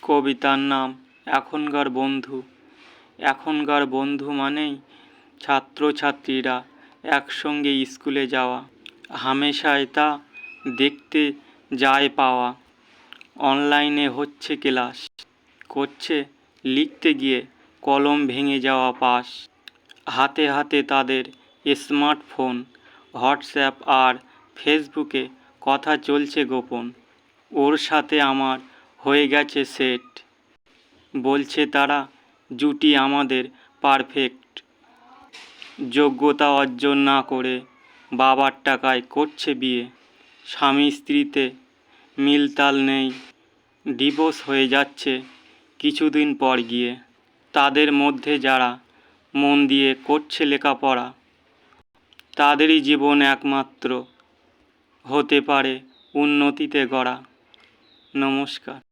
কবিতার নাম এখনকার বন্ধু। এখনকার বন্ধু মানেই ছাত্রছাত্রীরা একসঙ্গে স্কুলে যাওয়া, হামেশাই তা দেখতে যায় পাওয়া। অনলাইনে হচ্ছে ক্লাস, করছে লিখতে গিয়ে কলম ভেঙে যাওয়া পাস। হাতে হাতে তাদের স্মার্টফোন, হোয়াটসঅ্যাপ আর ফেসবুকে কথা চলছে গোপন। ওর সাথে আমার হয়ে গেছে সেট, বলছে তারা জুটি আমাদের পারফেক্ট। যোগ্যতা অর্জন না করে বাবার টাকায় করছে বিয়ে, স্বামী স্ত্রীতে মিলতাল নেই, ডিভোর্স হয়ে যাচ্ছে কিছুদিন পর গিয়ে। তাদের মধ্যে যারা মন দিয়ে করছে লেখাপড়া, তাদেরই জীবন একমাত্র হতে পারে উন্নতিতে গড়া। নমস্কার।